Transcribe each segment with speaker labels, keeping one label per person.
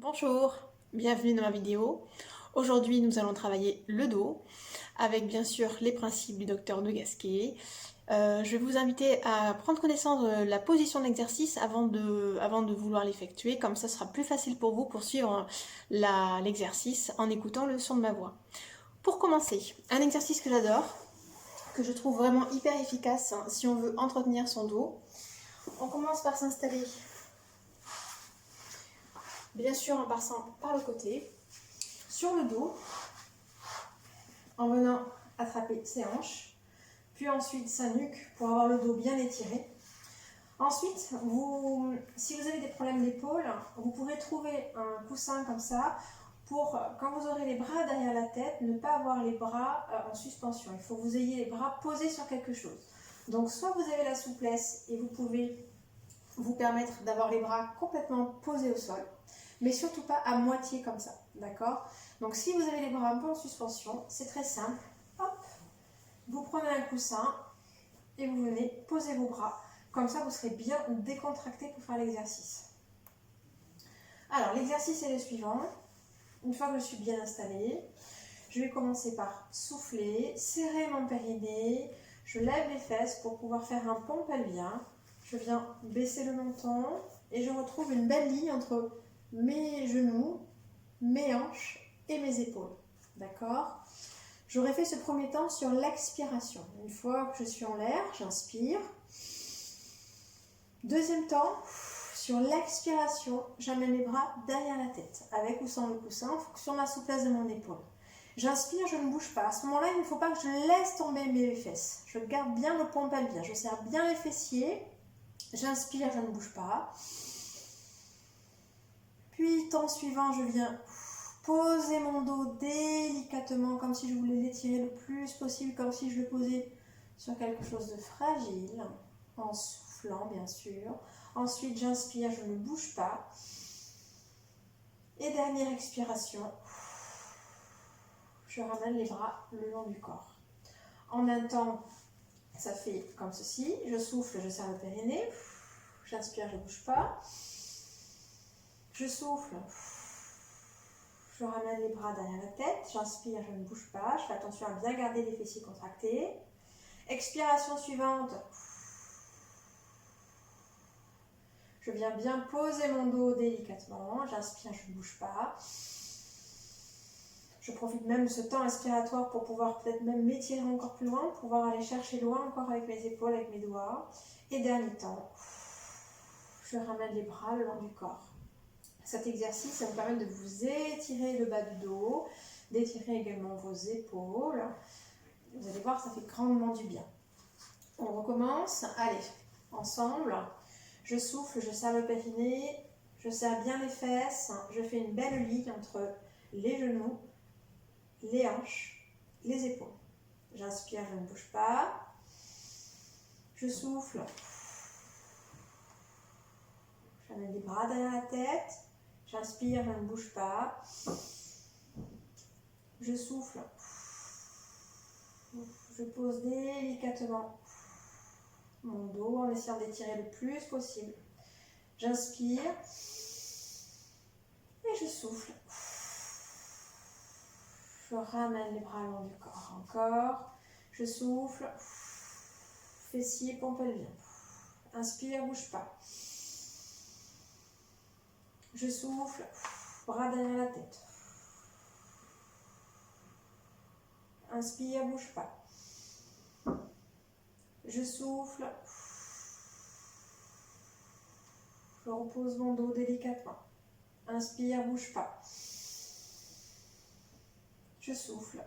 Speaker 1: Bonjour, bienvenue dans ma vidéo. Aujourd'hui, nous allons travailler le dos avec bien sûr les principes du docteur de Gasquet. Je vais vous inviter à prendre connaissance de la position de l'exercice avant de vouloir l'effectuer. Comme ça sera plus facile pour vous pour suivre l'exercice en écoutant le son de ma voix. Pour commencer, un exercice que j'adore, que je trouve vraiment hyper efficace si on veut entretenir son dos. On commence par s'installer, bien sûr en passant par le côté, sur le dos, en venant attraper ses hanches, puis ensuite sa nuque pour avoir le dos bien étiré. Ensuite, si vous avez des problèmes d'épaule, vous pourrez trouver un coussin comme ça pour, quand vous aurez les bras derrière la tête, ne pas avoir les bras en suspension. Il faut que vous ayez les bras posés sur quelque chose. Donc soit vous avez la souplesse et vous pouvez vous permettre d'avoir les bras complètement posés au sol, mais surtout pas à moitié comme ça, d'accord? Donc si vous avez les bras un peu en suspension, c'est très simple. Hop, vous prenez un coussin et vous venez poser vos bras. Comme ça, vous serez bien décontracté pour faire l'exercice. Alors, l'exercice est le suivant. Une fois que je suis bien installée, je vais commencer par souffler, serrer mon périnée. Je lève les fesses pour pouvoir faire un pont pelvien. Je viens baisser le menton et je retrouve une belle ligne entre mes genoux, mes hanches et mes épaules. D'accord? J'aurais fait ce premier temps sur l'expiration. Une fois que je suis en l'air, j'inspire. Deuxième temps, sur l'expiration, j'amène les bras derrière la tête, avec ou sans le coussin, en fonction de la souplesse de mon épaule. J'inspire, je ne bouge pas. À ce moment-là, il ne faut pas que je laisse tomber mes fesses. Je garde bien le pont pelvien, je serre bien les fessiers. J'inspire, je ne bouge pas. Puis, temps suivant, je viens poser mon dos délicatement, comme si je voulais l'étirer le plus possible, comme si je le posais sur quelque chose de fragile, en soufflant bien sûr. Ensuite, j'inspire, je ne bouge pas. Et dernière expiration, je ramène les bras le long du corps. En un temps, ça fait comme ceci. Je souffle, je serre le périnée. J'inspire, je ne bouge pas. Je souffle. Je ramène les bras derrière la tête. J'inspire, je ne bouge pas. Je fais attention à bien garder les fessiers contractés. Expiration suivante. Je viens bien poser mon dos délicatement. J'inspire, je ne bouge pas. Je profite même de ce temps inspiratoire pour pouvoir peut-être même m'étirer encore plus loin, pouvoir aller chercher loin encore avec mes épaules, avec mes doigts. Et dernier temps, je ramène les bras le long du corps. Cet exercice, ça vous permet de vous étirer le bas du dos, d'étirer également vos épaules. Vous allez voir, ça fait grandement du bien. On recommence. Allez, ensemble. Je souffle, je serre le périnée, je serre bien les fesses. Je fais une belle ligne entre les genoux, les hanches, les épaules. J'inspire, je ne bouge pas. Je souffle. J'amène les bras derrière la tête. J'inspire, je ne bouge pas. Je souffle. Je pose délicatement mon dos en essayant d'étirer le plus possible. J'inspire et je souffle. Je ramène les bras le long du corps. Encore. Je souffle. Fessiers, pont pelvien. Inspire, bouge pas. Je souffle. Bras derrière la tête. Inspire, bouge pas. Je souffle. Je repose mon dos délicatement. Inspire, bouge pas. Je souffle.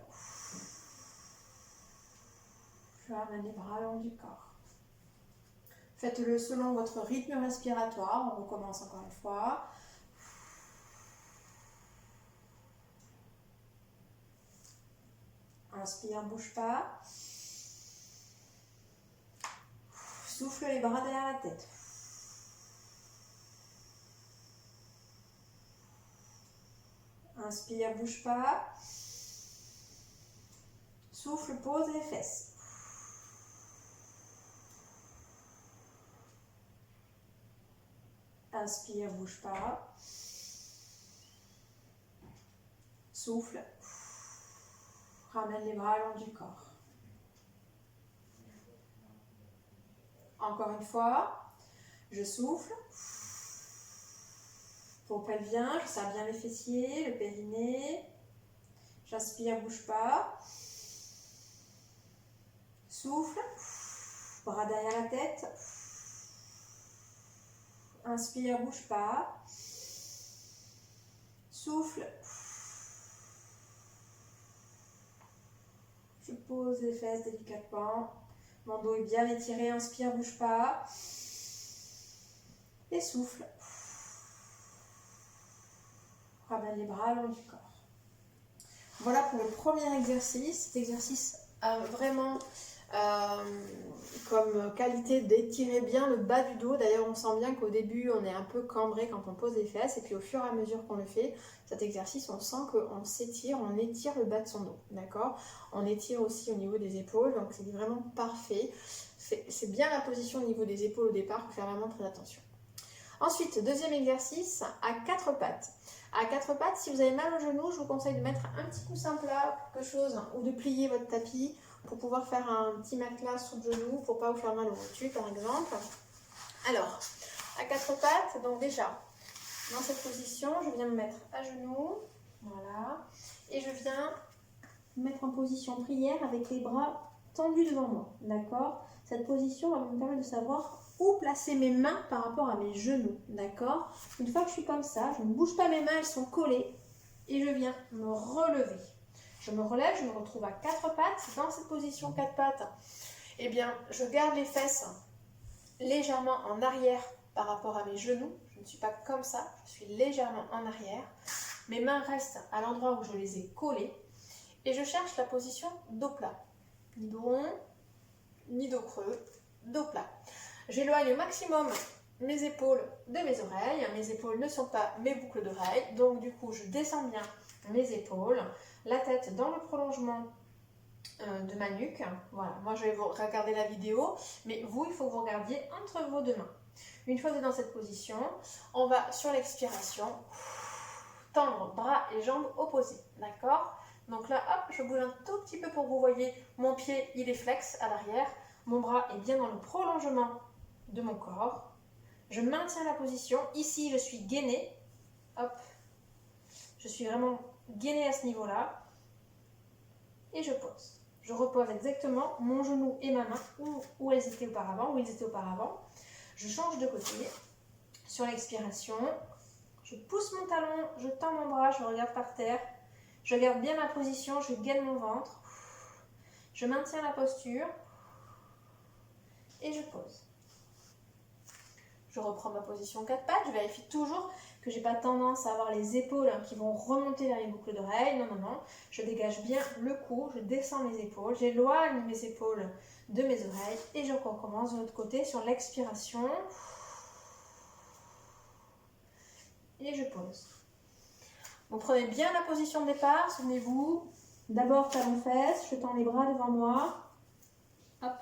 Speaker 1: Je ramène les bras le long du corps. Faites-le selon votre rythme respiratoire. On recommence encore une fois. Inspire, bouge pas. Souffle les bras derrière la tête. Inspire, bouge pas. Souffle, pose les fesses. Inspire, bouge pas. Souffle. Ramène les bras le long du corps. Encore une fois, je souffle. Peau pelvien, je serre bien les fessiers, le périnée. J'inspire, bouge pas. Souffle. Bras derrière la tête. Inspire, bouge pas. Souffle. Je pose les fesses délicatement. Mon dos est bien étiré. Inspire, bouge pas. Et souffle. Ramène les bras le long du corps. Voilà pour le premier exercice. Cet exercice a vraiment comme qualité d'étirer bien le bas du dos. D'ailleurs, on sent bien qu'au début, on est un peu cambré quand on pose les fesses. Et puis au fur et à mesure qu'on le fait, cet exercice, on sent qu'on s'étire, on étire le bas de son dos. D'accord ? On étire aussi au niveau des épaules. Donc c'est vraiment parfait. C'est bien la position au niveau des épaules au départ. Il faut faire vraiment très attention. Ensuite, deuxième exercice, à quatre pattes. À quatre pattes, si vous avez mal au genou, je vous conseille de mettre un petit coussin plat, quelque chose, ou de plier votre tapis pour pouvoir faire un petit matelas sous le genou pour ne pas vous faire mal au rotules, par exemple. Alors, à quatre pattes, donc déjà, dans cette position, je viens me mettre à genoux, voilà, et je viens me mettre en position prière avec les bras tendus devant moi, d'accord ? Cette position va me permettre de savoir où placer mes mains par rapport à mes genoux, d'accord ? Une fois que je suis comme ça, je ne bouge pas mes mains, elles sont collées et je viens me relever. Je me relève, je me retrouve à quatre pattes. Dans cette position quatre pattes, eh bien, je garde les fesses légèrement en arrière par rapport à mes genoux. Je ne suis pas comme ça, je suis légèrement en arrière. Mes mains restent à l'endroit où je les ai collées et je cherche la position dos plat. Ni dos rond, ni dos creux, dos plat. J'éloigne au maximum mes épaules de mes oreilles. Mes épaules ne sont pas mes boucles d'oreilles. Donc du coup, je descends bien mes épaules. La tête dans le prolongement de ma nuque. Voilà, moi je vais vous regarder la vidéo. Mais vous, il faut que vous regardiez entre vos deux mains. Une fois que vous êtes dans cette position, on va sur l'expiration tendre bras et jambes opposés. D'accord ? Donc là, hop, je bouge un tout petit peu pour que vous voyez mon pied, il est flex à l'arrière. Mon bras est bien dans le prolongement de mon corps. Je maintiens la position. Ici, je suis gainée. Hop. Je suis vraiment gainée à ce niveau-là. Et je pose. Je repose exactement mon genou et ma main où elles étaient auparavant, où ils étaient auparavant. Je change de côté. Sur l'expiration, je pousse mon talon, je tends mon bras, je regarde par terre. Je garde bien ma position, je gaine mon ventre. Je maintiens la posture. Et je pose. Je reprends ma position 4 pattes. Je vérifie toujours que je n'ai pas tendance à avoir les épaules qui vont remonter vers les boucles d'oreilles. Non, non, non. Je dégage bien le cou. Je descends mes épaules. J'éloigne mes épaules de mes oreilles. Et je recommence de l'autre côté sur l'expiration. Et je pose. Vous prenez bien la position de départ. Souvenez-vous. D'abord talons-fesses. Je tends les bras devant moi. Hop.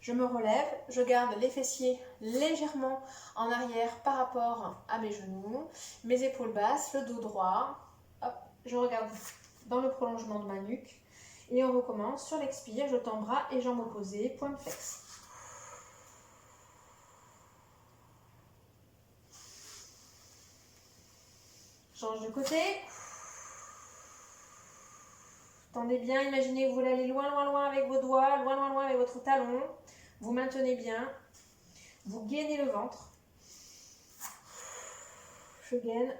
Speaker 1: Je me relève, je garde les fessiers légèrement en arrière par rapport à mes genoux, mes épaules basses, le dos droit. Hop, je regarde dans le prolongement de ma nuque. Et on recommence sur l'expire, je tends bras et jambes opposées, point flex. Change de côté. Tendez bien, imaginez que vous voulez aller loin, loin, loin avec vos doigts, loin, loin, loin avec votre talon. Vous maintenez bien, vous gainez le ventre. Je gaine.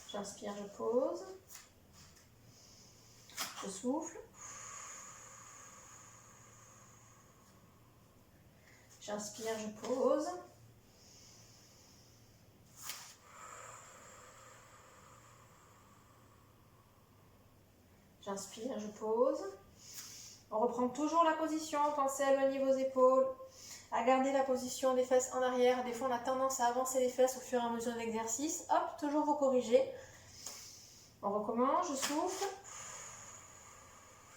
Speaker 1: J'inspire, je pose. Je souffle. J'inspire, je pose. J'inspire, je pose. On reprend toujours la position, pensez à éloigner vos épaules, à garder la position des fesses en arrière. Des fois, on a tendance à avancer les fesses au fur et à mesure de l'exercice. Hop, toujours vous corrigez. On recommence, je souffle.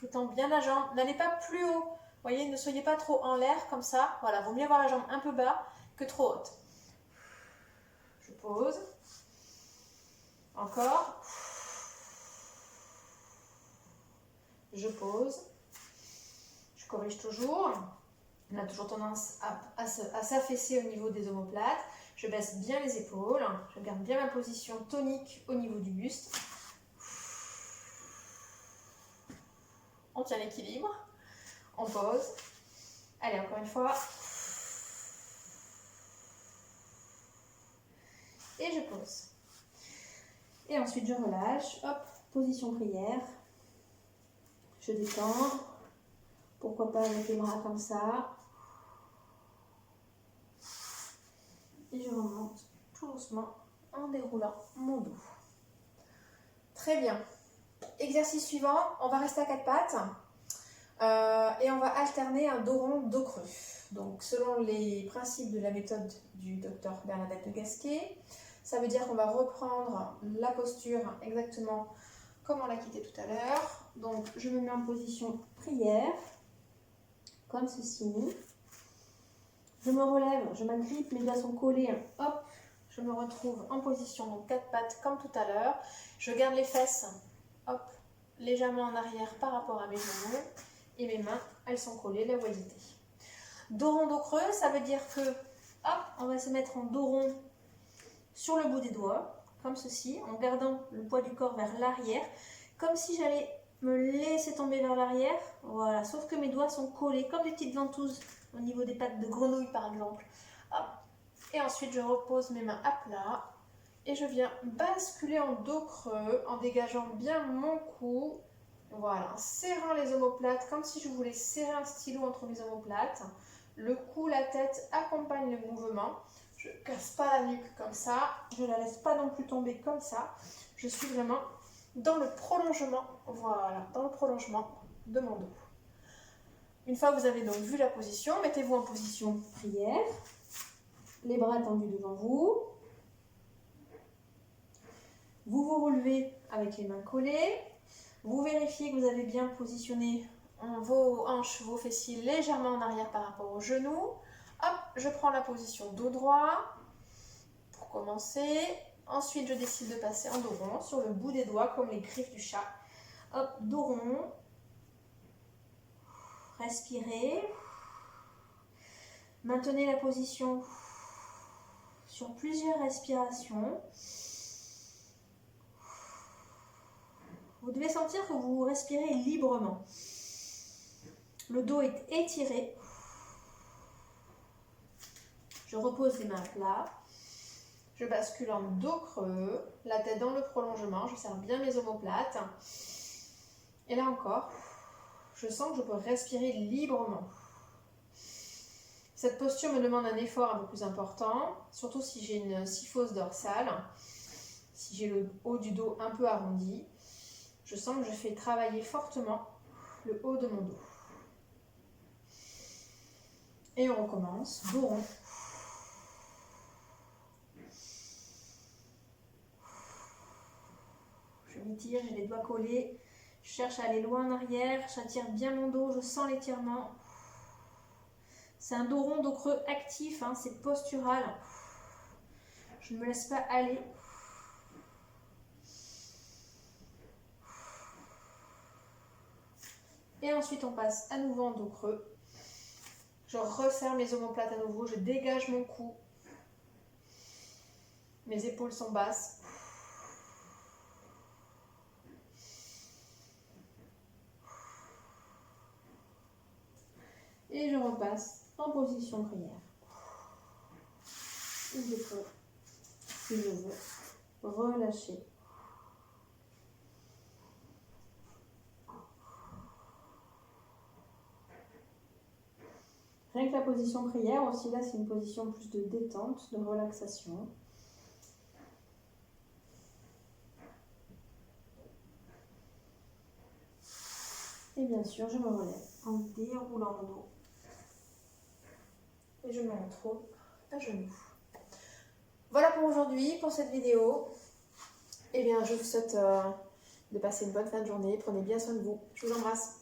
Speaker 1: Je tends bien la jambe. N'allez pas plus haut. Vous voyez, ne soyez pas trop en l'air comme ça. Voilà, vaut mieux avoir la jambe un peu bas que trop haute. Je pose. Encore. je pose, je corrige toujours. On a toujours tendance à s'affaisser au niveau des omoplates. Je baisse bien les épaules, je garde bien ma position tonique au niveau du buste. On tient l'équilibre, on pose. Allez, encore une fois. Et je pose. Et ensuite, je relâche. Hop, position prière. Je détends. Pourquoi pas avec les bras comme ça. Et je remonte tout doucement en déroulant mon dos. Très bien. Exercice suivant, on va rester à quatre pattes et on va alterner un dos rond, dos creux. Donc selon les principes de la méthode du docteur Bernadette de Gasquet, ça veut dire qu'on va reprendre la posture exactement comme on l'a quitté tout à l'heure. Donc je me mets en position prière, comme ceci. Je me relève, je m'agrippe, mes doigts sont collés, hop, je me retrouve en position, donc quatre pattes comme tout à l'heure. Je garde les fesses, hop, légèrement en arrière par rapport à mes genoux et mes mains, elles sont collées, la voyez. Dos rond, dos creux, ça veut dire que, hop, on va se mettre en dos rond sur le bout des doigts, comme ceci, en gardant le poids du corps vers l'arrière, comme si j'allais me laisser tomber vers l'arrière, voilà, sauf que mes doigts sont collés comme des petites ventouses au niveau des pattes de grenouille par exemple. Hop. Et ensuite je repose mes mains à plat et je viens basculer en dos creux en dégageant bien mon cou, voilà, en serrant les omoplates comme si je voulais serrer un stylo entre mes omoplates. Le cou, la tête accompagnent le mouvement. Je ne casse pas la nuque comme ça, je ne la laisse pas non plus tomber comme ça. Je suis vraiment dans le prolongement, voilà, dans le prolongement de mon dos. Une fois que vous avez donc vu la position, mettez-vous en position prière, les bras tendus devant vous. Vous vous relevez avec les mains collées. Vous vérifiez que vous avez bien positionné vos hanches, vos fessiers légèrement en arrière par rapport aux genoux. Hop, je prends la position dos droit pour commencer. Ensuite, je décide de passer en dos rond sur le bout des doigts comme les griffes du chat. Hop, dos rond. Respirez. Maintenez la position sur plusieurs respirations. Vous devez sentir que vous respirez librement. Le dos est étiré. Je repose les mains à plat. Je bascule en dos creux, la tête dans le prolongement. Je serre bien mes omoplates. Et là encore, je sens que je peux respirer librement. Cette posture me demande un effort un peu plus important, surtout si j'ai une syphose dorsale, si j'ai le haut du dos un peu arrondi. Je sens que je fais travailler fortement le haut de mon dos. Et on recommence, dos rond. Je m'étire, j'ai les doigts collés. Je cherche à aller loin en arrière, j'attire bien mon dos, je sens l'étirement. C'est un dos rond, dos creux actif, hein, c'est postural. Je ne me laisse pas aller. Et ensuite, on passe à nouveau en dos creux. Je resserre mes omoplates à nouveau, je dégage mon cou. Mes épaules sont basses. Et je repasse en position prière. Et je peux, si je veux, relâcher. Rien que la position prière, aussi là c'est une position plus de détente, de relaxation. Et bien sûr, je me relève en déroulant mon dos. Et je me retrouve à genoux. Voilà pour aujourd'hui, pour cette vidéo. Eh bien, je vous souhaite de passer une bonne fin de journée. Prenez bien soin de vous. Je vous embrasse.